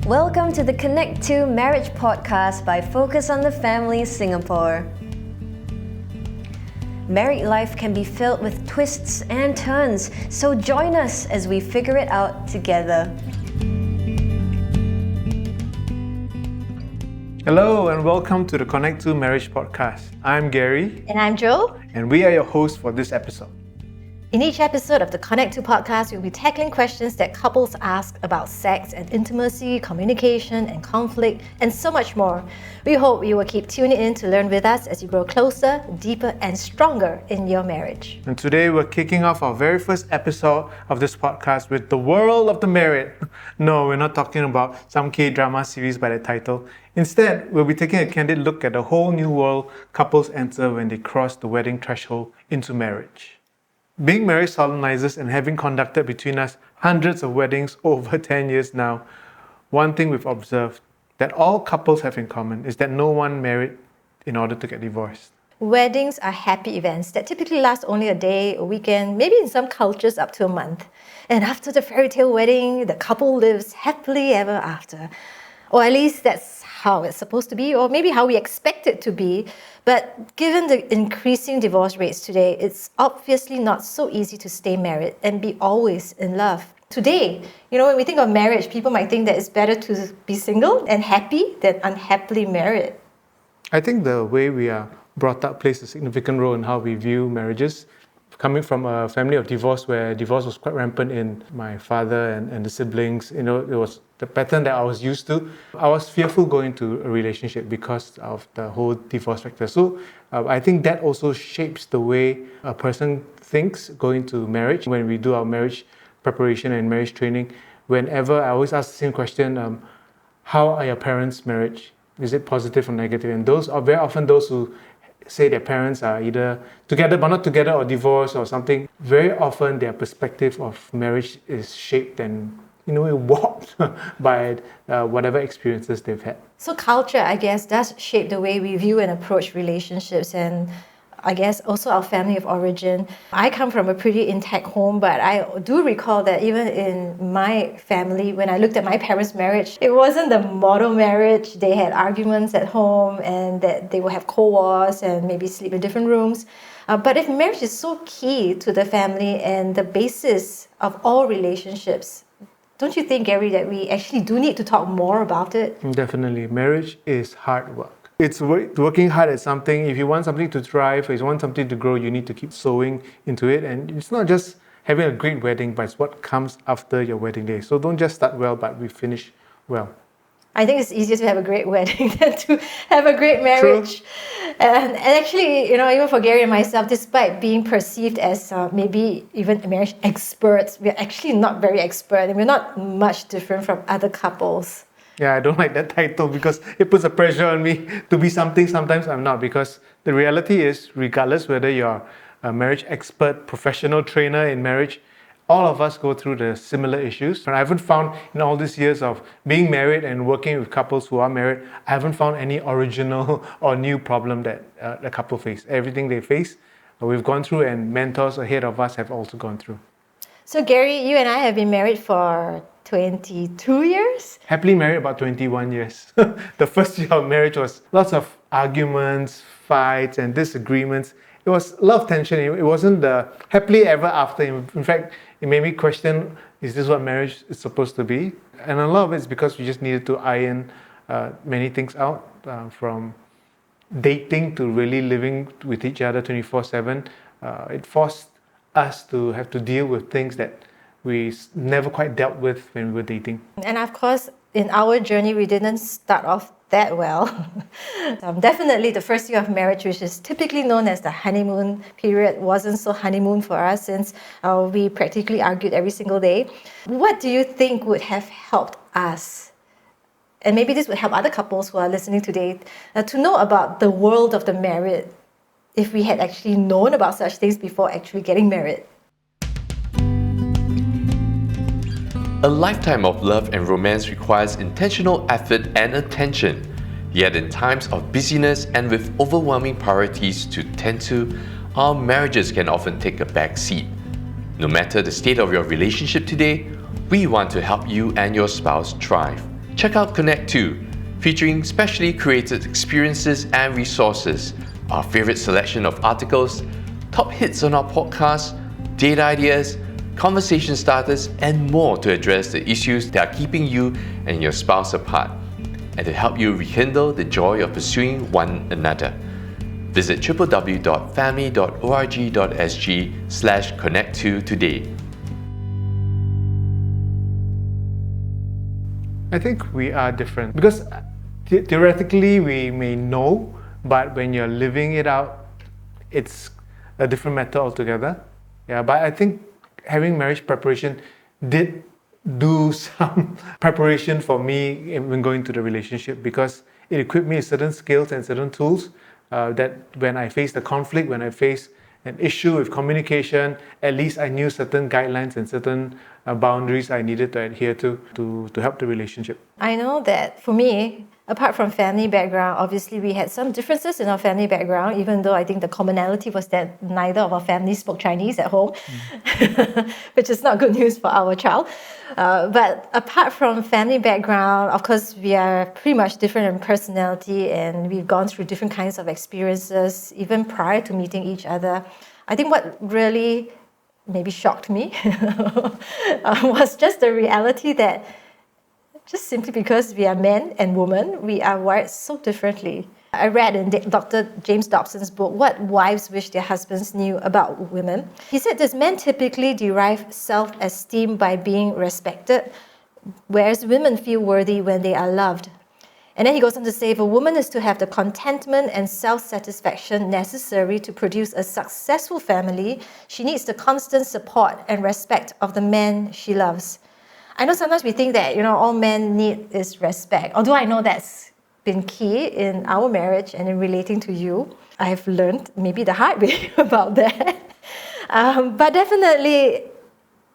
Welcome to the Connect to Marriage podcast by Focus on the Family Singapore. Married life can be filled with twists and turns, so join us as we figure it out together. Hello and welcome to the Connect to Marriage podcast. I'm Gary. And I'm Jo. And we are your hosts for this episode. In each episode of the Connect to podcast, we'll be tackling questions that couples ask about sex and intimacy, communication and conflict, and so much more. We hope you will keep tuning in to learn with us as you grow closer, deeper, and stronger in your marriage. And today we're kicking off our very first episode of this podcast with the world of the married. No, we're not talking about some K-drama series by the title. Instead, we'll be taking a candid look at the whole new world couples enter when they cross the wedding threshold into marriage. Being married solemnizes, and having conducted between us hundreds of weddings over 10 years now, one thing we've observed that all couples have in common is that no one married in order to get divorced. Weddings are happy events that typically last only a day, a weekend, maybe in some cultures up to a month. And after the fairy tale wedding, the couple lives happily ever after. Or at least that's how it's supposed to be, or maybe how we expect it to be. But given the increasing divorce rates today, it's obviously not so easy to stay married and be always in love. Today, when we think of marriage, people might think that it's better to be single and happy than unhappily married. I think the way we are brought up plays a significant role in how we view marriages. Coming from a family of divorce where divorce was quite rampant in my father and the siblings, it was the pattern that I was used to. I was fearful going to a relationship because of the whole divorce factor. So I think that also shapes the way a person thinks going to marriage. When we do our marriage preparation and marriage training, whenever I always ask the same question, how are your parents' marriage? Is it positive or negative? And those are very often those who say their parents are either together but not together or divorced or something. Very often their perspective of marriage is shaped and warped by whatever experiences they've had. So culture, I guess, does shape the way we view and approach relationships, and I guess also our family of origin. I come from a pretty intact home, but I do recall that even in my family, when I looked at my parents' marriage, it wasn't the model marriage. They had arguments at home and that they would have co-wars and maybe sleep in different rooms. But if marriage is so key to the family and the basis of all relationships, don't you think, Gary, that we actually do need to talk more about it? Definitely. Marriage is hard work. It's working hard at something. If you want something to thrive, if you want something to grow, you need to keep sowing into it. And it's not just having a great wedding, but it's what comes after your wedding day. So don't just start well, but we finish well. I think it's easier to have a great wedding than to have a great marriage. True. And actually, even for Gary and myself, despite being perceived as maybe even marriage experts, we're actually not very expert, and we're not much different from other couples. Yeah, I don't like that title because it puts a pressure on me to be something sometimes I'm not, because the reality is, regardless whether you're a marriage expert, professional trainer in marriage, all of us go through the similar issues. And I haven't found, in all these years of being married and working with couples who are married, I haven't found any original or new problem that the couple face. Everything they face, we've gone through, and mentors ahead of us have also gone through. So Gary, you and I have been married for 22 years? Happily married about 21 years. The first year of marriage was lots of arguments, fights and disagreements. It was a lot of tension. It wasn't the happily ever after. In fact, it made me question, is this what marriage is supposed to be? And a lot of it is because we just needed to iron many things out, from dating to really living with each other 24/7. It forced us to have to deal with things that we never quite dealt with when we were dating. And of course, in our journey, we didn't start off that well. Definitely the first year of marriage, which is typically known as the honeymoon period, wasn't so honeymoon for us since we practically argued every single day. What do you think would have helped us? And maybe this would help other couples who are listening today to know about the world of the married, if we had actually known about such things before actually getting married. A lifetime of love and romance requires intentional effort and attention. Yet in times of busyness and with overwhelming priorities to tend to, our marriages can often take a back seat. No matter the state of your relationship today, we want to help you and your spouse thrive. Check out Connect 2, featuring specially created experiences and resources, our favorite selection of articles, top hits on our podcast, date ideas, conversation starters, and more to address the issues that are keeping you and your spouse apart, and to help you rekindle the joy of pursuing one another. Visit www.family.org.sg/connect2 today. I think we are different because theoretically we may know, but when you're living it out, it's a different matter altogether. Yeah, but I think having marriage preparation did do some preparation for me when going to the relationship, because it equipped me with certain skills and certain tools that when I face the conflict, when I face an issue with communication, at least I knew certain guidelines and certain boundaries I needed to adhere to help the relationship. I know that for me, apart from family background, obviously we had some differences in our family background, even though I think the commonality was that neither of our families spoke Chinese at home, which is not good news for our child. But apart from family background, of course, we are pretty much different in personality, and we've gone through different kinds of experiences, even prior to meeting each other. I think what really maybe shocked me was just the reality that just simply because we are men and women, we are wired so differently. I read in Dr. James Dobson's book, What Wives Wish Their Husbands Knew About Women. He said this: men typically derive self-esteem by being respected, whereas women feel worthy when they are loved. And then he goes on to say, if a woman is to have the contentment and self-satisfaction necessary to produce a successful family, she needs the constant support and respect of the man she loves. I know sometimes we think that, all men need is respect. Although I know that's been key in our marriage and in relating to you. I've learned maybe the hard way about that. But definitely,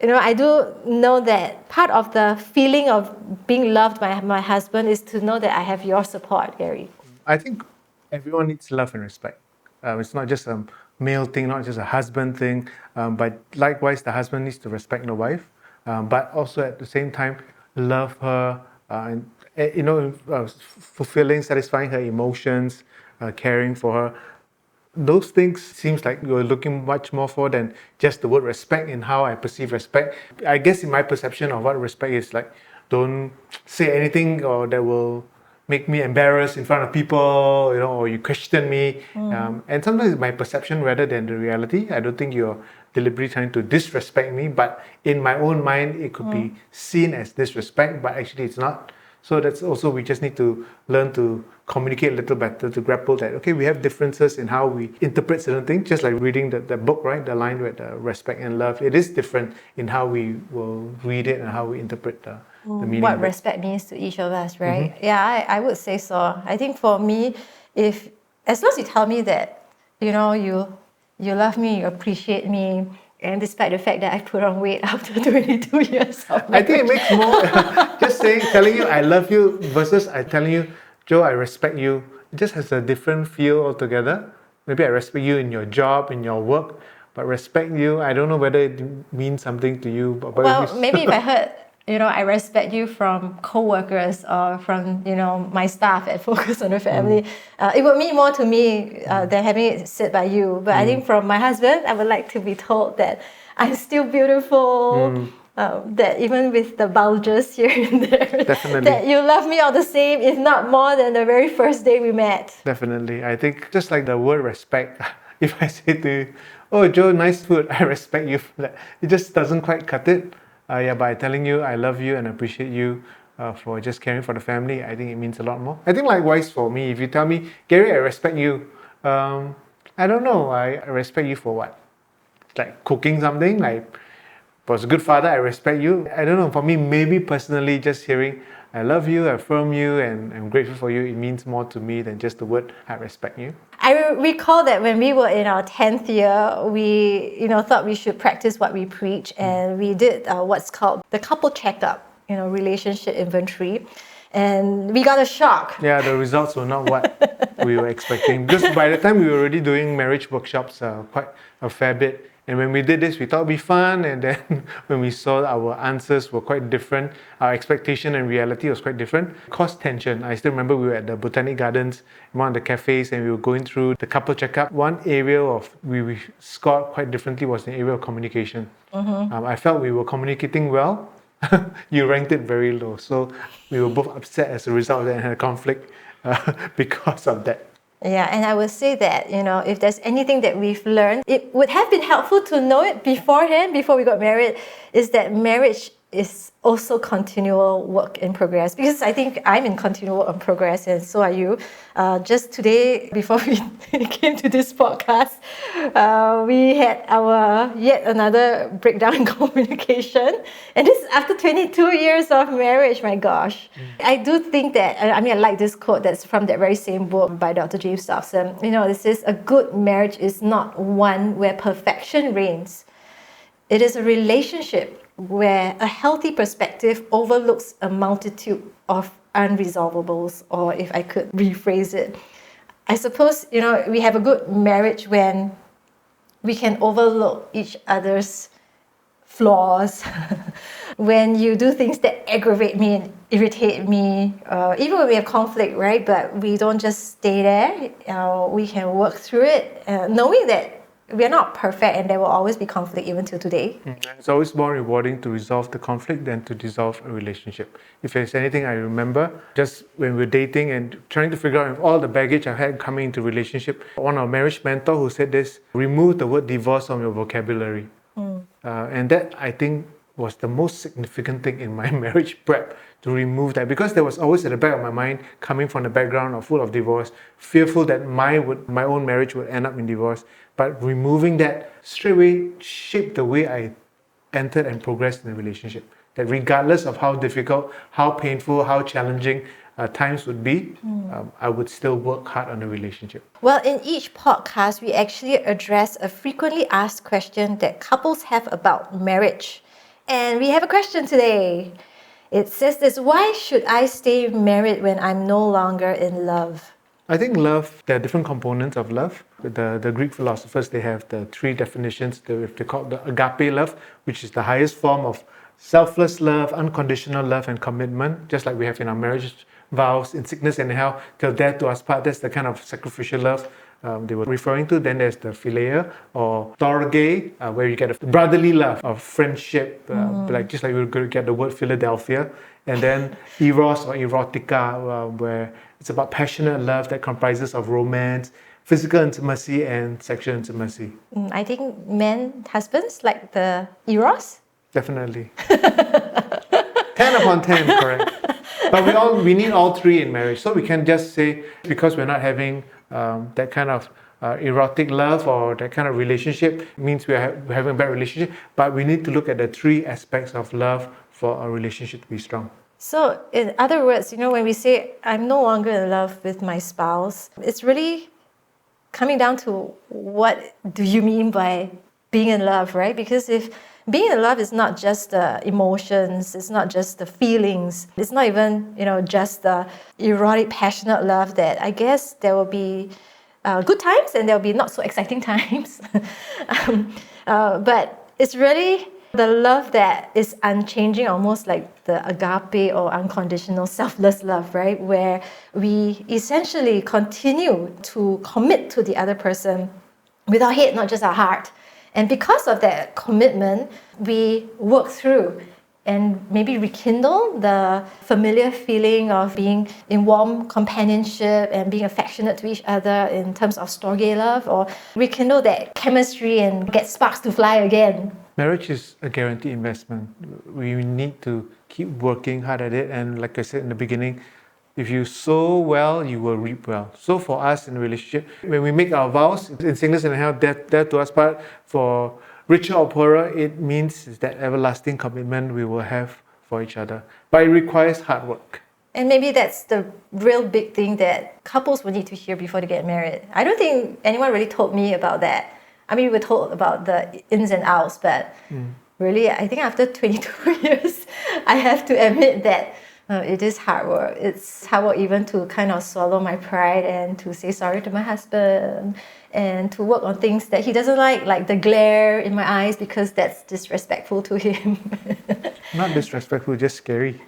I do know that part of the feeling of being loved by my husband is to know that I have your support, Gary. I think everyone needs love and respect. It's not just a male thing, not just a husband thing, but likewise, the husband needs to respect the wife. But also at the same time, love her, fulfilling, satisfying her emotions, caring for her. Those things seems like you're looking much more for than just the word respect in how I perceive respect. I guess in my perception of what respect is, like, don't say anything or that will make me embarrassed in front of people, or you question me. And sometimes it's my perception rather than the reality. I don't think you're deliberately trying to disrespect me, but in my own mind, it could be seen as disrespect, but actually it's not. So that's also, we just need to learn to communicate a little better, to grapple that, okay, we have differences in how we interpret certain things, just like reading the book, right? The line with respect and love. It is different in how we will read it and how we interpret the meaning. What respect means to each of us, right? Yeah, I would say so. I think for me, as long as you tell me that, you love me, you appreciate me, and despite the fact that I put on weight after 22 years of marriage. I think it makes more, just telling you I love you versus I telling you, Joe, I respect you. It just has a different feel altogether. Maybe I respect you in your job, in your work, but respect you, I don't know whether it means something to you. Well, maybe if I heard, I respect you from co-workers or from, my staff at Focus on the Family, it would mean more to me than having it said by you. But I think from my husband, I would like to be told that I'm still beautiful, that even with the bulges here and there, Definitely. that you love me all the same, if not more than the very first day we met. Definitely. I think just like the word respect, if I say to you, oh, Joe, nice food, I respect you for that, it just doesn't quite cut it. By telling you I love you and appreciate you for just caring for the family, I think it means a lot more. I think likewise for me, if you tell me, Gary, I respect you, I don't know, I respect you for what? Like cooking something, like was a good father, I respect you. I don't know, for me, maybe personally, just hearing I love you, I affirm you, and I'm grateful for you, it means more to me than just the word I respect you. I recall that when we were in our 10th year, we thought we should practice what we preach, and we did what's called the couple checkup, relationship inventory, and we got a shock. Yeah, the results were not what we were expecting, because by the time we were already doing marriage workshops quite a fair bit, And when we did this, we thought it'd be fun. And then when we saw our answers were quite different, our expectation and reality was quite different. It caused tension. I still remember we were at the Botanic Gardens, in one of the cafes, and we were going through the couple checkup. One area of we scored quite differently was the area of communication. I felt we were communicating well. You ranked it very low. So we were both upset as a result of that and had a conflict because of that. Yeah, and I would say that, if there's anything that we've learned, it would have been helpful to know it beforehand, before we got married, is that marriage is also continual work in progress. Because I think I'm in continual work in progress, and so are you. Just today, before we came to this podcast, we had our yet another breakdown in communication. And this is after 22 years of marriage, my gosh. I do think that, I like this quote that's from that very same book by Dr. James Dobson. This is, a good marriage is not one where perfection reigns. It is a relationship where a healthy perspective overlooks a multitude of unresolvables, or if I could rephrase it, I suppose, we have a good marriage when we can overlook each other's flaws, when you do things that aggravate me and irritate me, even when we have conflict, right? But we don't just stay there, we can work through it, knowing that we are not perfect and there will always be conflict even till today. It's always more rewarding to resolve the conflict than to dissolve a relationship. If there's anything I remember, just when we were dating and trying to figure out all the baggage I had coming into relationship, one of our marriage mentor who said this, remove the word divorce from your vocabulary. And that, I think, was the most significant thing in my marriage prep, to remove that, because there was always at the back of my mind, coming from the background of full of divorce, fearful that my own marriage would end up in divorce. But removing that straight away shaped the way I entered and progressed in the relationship. That regardless of how difficult, how painful, how challenging times would be, I would still work hard on the relationship. Well, in each podcast, we actually address a frequently asked question that couples have about marriage. And we have a question today. It says this: why should I stay married when I'm no longer in love? I think love, there are different components of love. The Greek philosophers, they have the three definitions. They call the agape love, which is the highest form of selfless love, unconditional love, and commitment, just like we have in our marriage vows, in sickness and health, till death do us part. That's the kind of sacrificial love they were referring to. Then there's the philia or storge, where you get a brotherly love of friendship, just like we're going to get the word Philadelphia. And then eros or erotica, where it's about passionate love that comprises of romance, physical intimacy, and sexual intimacy. I think husbands like the eros. Definitely. 10 upon 10, correct. But we need all three in marriage. So we can just say, because we're not having that kind of erotic love or that kind of relationship, means we're having a bad relationship. But we need to look at the three aspects of love for our relationship to be strong. So in other words, when we say, I'm no longer in love with my spouse, it's really coming down to, what do you mean by being in love, right? Because if being in love is not just the emotions, it's not just the feelings, it's not even, just the erotic, passionate love, that I guess there will be good times and there will be not so exciting times. But it's really the love that is unchanging, almost like the agape or unconditional selfless love, right? Where we essentially continue to commit to the other person with our head, not just our heart. And because of that commitment, we work through and maybe rekindle the familiar feeling of being in warm companionship and being affectionate to each other in terms of storge love, or rekindle that chemistry and get sparks to fly again. Marriage is a guaranteed investment. We need to keep working hard at it. And like I said in the beginning, if you sow well, you will reap well. So for us in a relationship, when we make our vows, in sickness and health, death to us part, for richer or poorer, it means that everlasting commitment we will have for each other. But it requires hard work. And maybe that's the real big thing that couples will need to hear before they get married. I don't think anyone really told me about that. I mean, we were told about the ins and outs, but really, I think after 22 years, I have to admit that It is hard work. It's hard work even to kind of swallow my pride and to say sorry to my husband and to work on things that he doesn't like the glare in my eyes, because that's disrespectful to him. Not disrespectful, just scary.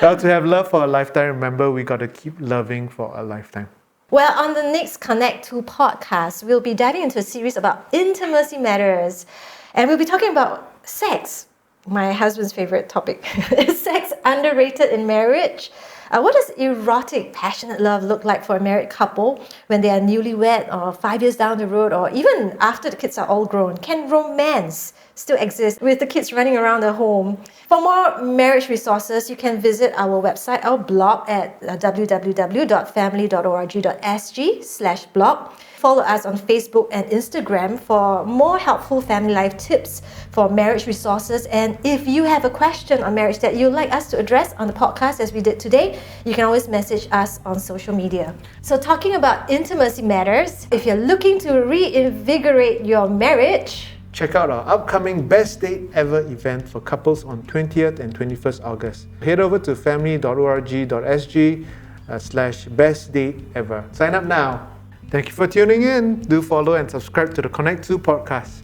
Well, to have love for a lifetime, remember we got to keep loving for a lifetime. Well, on the next Connect 2 podcast, we'll be diving into a series about intimacy matters. And we'll be talking about sex, my husband's favorite topic. Is sex underrated in marriage? What does erotic, passionate love look like for a married couple when they are newlywed, or 5 years down the road, or even after the kids are all grown? Can romance still exist with the kids running around the home? For more marriage resources, you can visit our website, our blog at www.family.org.sg/blog. Follow us on Facebook and Instagram for more helpful family life tips, for marriage resources. And if you have a question on marriage that you'd like us to address on the podcast, as we did today, you can always message us on social media. So talking about intimacy matters, if you're looking to reinvigorate your marriage, check out our upcoming Best Date Ever event for couples on 20th and 21st August. Head over to family.org.sg/bestdateever. Sign up now. Thank you for tuning in. Do follow and subscribe to the Connect 2 podcast.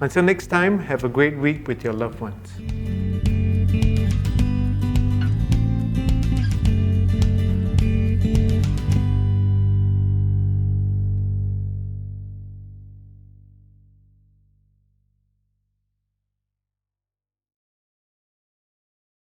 Until next time, have a great week with your loved ones.